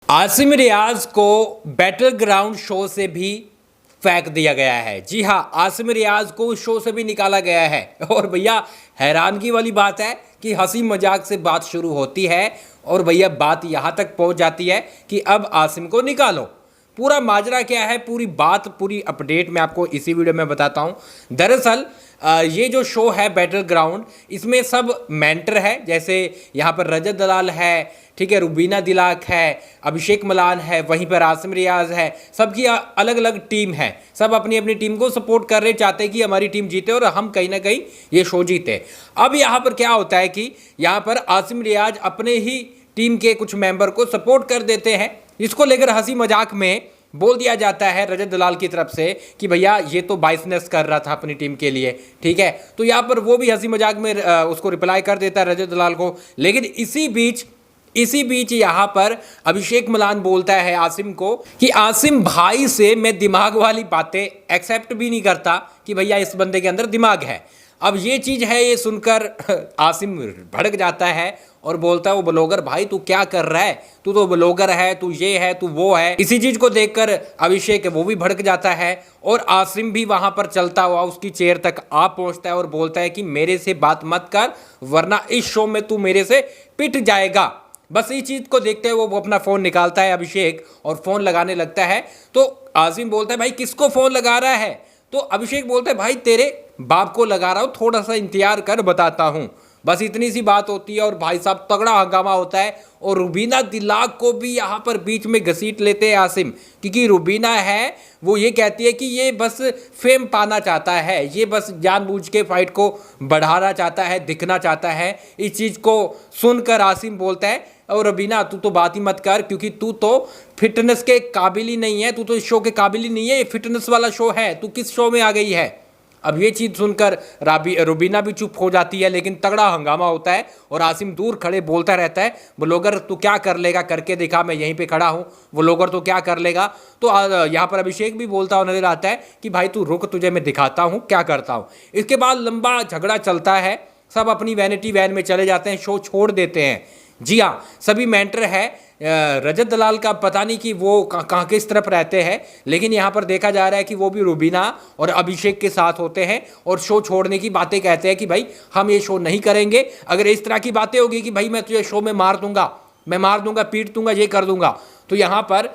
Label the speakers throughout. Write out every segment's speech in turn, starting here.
Speaker 1: आसिम रियाज को battle ground show से भी फेंक दिया गया है। जी हाँ, आसिम रियाज को उस शो से भी निकाला गया है। और भैया हैरानगी वाली बात है कि हंसी मजाक से बात शुरू होती है और भैया बात यहाँ तक पहुँच जाती है कि अब आसिम को निकालो। पूरा माजरा क्या है, पूरी बात, पूरी अपडेट मैं आपको इसी वीडियो में बताता हूँ। दरअसल ये जो शो है बैटल ग्राउंड, इसमें सब मेंटर है। जैसे यहाँ पर रजत दलाल है, ठीक है, रुबीना दिलाक है, अभिषेक मलान है, वहीं पर आसिम रियाज है। सबकी अलग अलग टीम है, सब अपनी अपनी टीम को सपोर्ट कर रहे, चाहते हैं कि हमारी टीम जीते और हम कहीं ना कहीं ये शो जीते। अब यहाँ पर क्या होता है कि यहाँ पर आसिम रियाज अपने ही टीम के कुछ मेंबर को सपोर्ट कर देते हैं। इसको लेकर हंसी मजाक में बोल दिया जाता है रजत दलाल की तरफ से कि भैया ये तो बाइसनेस कर रहा था अपनी टीम के लिए, ठीक है। तो यहाँ पर वो भी हंसी मजाक में उसको रिप्लाई कर देता है रजत दलाल को। लेकिन इसी बीच यहाँ पर अभिषेक मलान बोलता है आसिम को कि आसिम भाई से मैं दिमाग वाली बातें एक्सेप्ट भी नहीं करता कि भैया इस बंदे के अंदर दिमाग है। अब ये चीज़ है, ये सुनकर आसिम भड़क जाता है और बोलता है वो ब्लॉगर भाई तू क्या कर रहा है, तू तो ब्लॉगर है, तू ये है, तू वो है। इसी चीज़ को देखकर अभिषेक वो भी भड़क जाता है और आसिम भी वहाँ पर चलता हुआ उसकी चेयर तक आ पहुँचता है और बोलता है कि मेरे से बात मत कर वरना इस शो में तू मेरे से पिट जाएगा। बस इस चीज़ को देखते हुए वो अपना फ़ोन निकालता है अभिषेक और फ़ोन लगाने लगता है। तो आसिम बोलता है भाई किसको फ़ोन लगा रहा है? तो अभिषेक बोलता है भाई तेरे बाप को लगा रहा हूँ, थोड़ा सा इंतजार कर बताता हूँ। बस इतनी सी बात होती है और भाई साहब तगड़ा हंगामा होता है और रुबीना दिलाक को भी यहाँ पर बीच में घसीट लेते हैं आसिम, क्योंकि रुबीना है वो ये कहती है कि ये बस फेम पाना चाहता है, ये बस जानबूझ के फाइट को बढ़ाना चाहता है, दिखना चाहता है। इस चीज़ को सुनकर आसिम बोलता है और रुबीना तू तो बात ही मत कर, क्योंकि तू तो फिटनेस के काबिल ही नहीं है, तू तो इस शो के काबिल ही नहीं है, ये फिटनेस वाला शो है, तू किस शो में आ गई है। अब ये चीज़ सुनकर रुबीना भी चुप हो जाती है, लेकिन तगड़ा हंगामा होता है और आसिम दूर खड़े बोलता रहता है ब्लॉगर तू क्या कर लेगा, करके दिखा, मैं यहीं पे खड़ा हूँ, ब्लॉगर तो क्या कर लेगा। तो यहाँ पर अभिषेक भी बोलता हुआ नजर आता है कि भाई तू रुक, तुझे मैं दिखाता हूँ क्या करता हूँ। इसके बाद लंबा झगड़ा चलता है, सब अपनी वैनिटी वैन में चले जाते हैं, शो छोड़ देते हैं। जी हाँ, सभी मेंटर है। रजत दलाल का पता नहीं कि वो कहाँ किस तरफ रहते हैं, लेकिन यहाँ पर देखा जा रहा है कि वो भी रुबीना और अभिषेक के साथ होते हैं और शो छोड़ने की बातें कहते हैं कि भाई हम ये शो नहीं करेंगे। अगर इस तरह की बातें होगी कि भाई मैं तुझे शो में मार दूंगा, मैं मार दूंगा, पीट दूंगा, ये कर दूंगा, तो यहाँ पर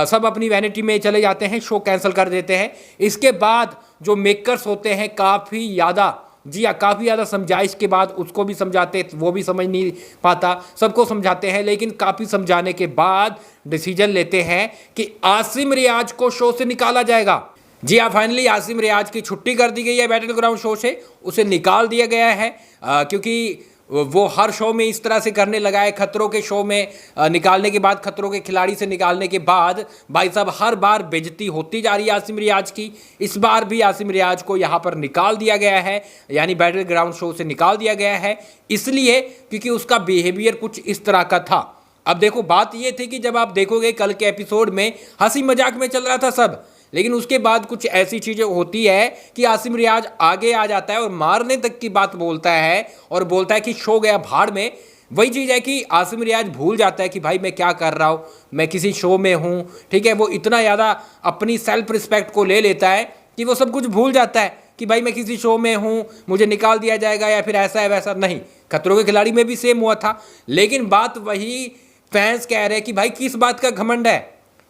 Speaker 1: सब अपनी वैनिटी में चले जाते हैं, शो कैंसिल कर देते हैं। इसके बाद जो मेकर्स होते हैं काफ़ी ज़्यादा, जी हाँ, काफ़ी ज़्यादा समझाइश के बाद उसको भी समझाते, वो भी समझ नहीं पाता, सबको समझाते हैं, लेकिन काफ़ी समझाने के बाद डिसीजन लेते हैं कि आसिम रियाज को शो से निकाला जाएगा। जी हाँ, फाइनली आसिम रियाज की छुट्टी कर दी गई है बैटल ग्राउंड शो से, उसे निकाल दिया गया है क्योंकि वो हर शो में इस तरह से करने लगा है। खतरों के शो में निकालने के बाद, खतरों के खिलाड़ी से निकालने के बाद भाई साहब हर बार बेइज्जती होती जा रही है आसिम रियाज की। इस बार भी आसिम रियाज को यहाँ पर निकाल दिया गया है, यानी बैटल ग्राउंड शो से निकाल दिया गया है, इसलिए क्योंकि उसका बिहेवियर कुछ इस तरह का था। अब देखो, बात ये थी कि जब आप देखोगे कल के एपिसोड में हंसी मजाक में चल रहा था सब, लेकिन उसके बाद कुछ ऐसी चीज़ें होती है कि आसिम रियाज आगे आ जाता है और मारने तक की बात बोलता है और बोलता है कि शो गया भाड़ में। वही चीज़ है कि आसिम रियाज भूल जाता है कि भाई मैं क्या कर रहा हूँ, मैं किसी शो में हूँ, ठीक है। वो इतना ज़्यादा अपनी सेल्फ रिस्पेक्ट को ले लेता है कि वो सब कुछ भूल जाता है कि भाई मैं किसी शो में हूँ, मुझे निकाल दिया जाएगा या फिर ऐसा है वैसा। नहीं, खतरों के खिलाड़ी में भी सेम हुआ था, लेकिन बात वही फैंस कह रहे हैं कि भाई किस बात का घमंड है,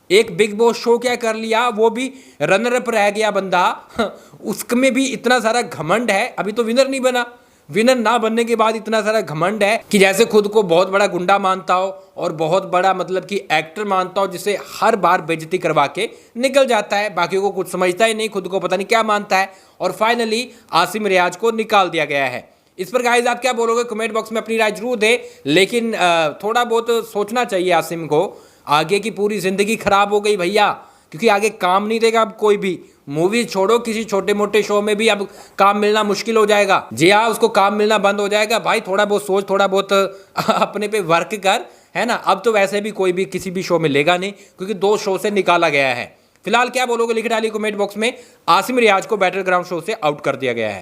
Speaker 1: एक बिग बॉस शो क्या कर लिया, वो भी रनर अप रह गया बंदा, उसमें भी इतना सारा घमंड है, अभी तो विनर नहीं बना। विनर ना बनने के बाद इतना सारा घमंड है कि जैसे खुद को बहुत बड़ा गुंडा मानता हो और बहुत बड़ा मतलब कि एक्टर मानता हो, जिसे हर बार बेइज्जती करवा के निकल जाता है, बाकियों को कुछ समझता ही नहीं, खुद को पता नहीं क्या मानता है। और फाइनली आसिम रियाज को निकाल दिया गया है। इस पर गाइस आप क्या बोलोगे, कमेंट बॉक्स में अपनी राय जरूर दे, लेकिन थोड़ा बहुत सोचना चाहिए आसिम को। आगे की पूरी ज़िंदगी खराब हो गई भैया, क्योंकि आगे काम नहीं देगा अब कोई भी। मूवी छोड़ो, किसी छोटे मोटे शो में भी अब काम मिलना मुश्किल हो जाएगा। जी हाँ, उसको काम मिलना बंद हो जाएगा। भाई थोड़ा बहुत सोच, थोड़ा बहुत अपने पे वर्क कर, है ना। अब तो वैसे भी कोई भी किसी भी शो में लेगा नहीं, क्योंकि 2 शो से निकाला गया है। फिलहाल क्या बोलोगे लिख डालिए कमेंट बॉक्स में। आसिम रियाज को बैटल ग्राउंड शो से आउट कर दिया गया है।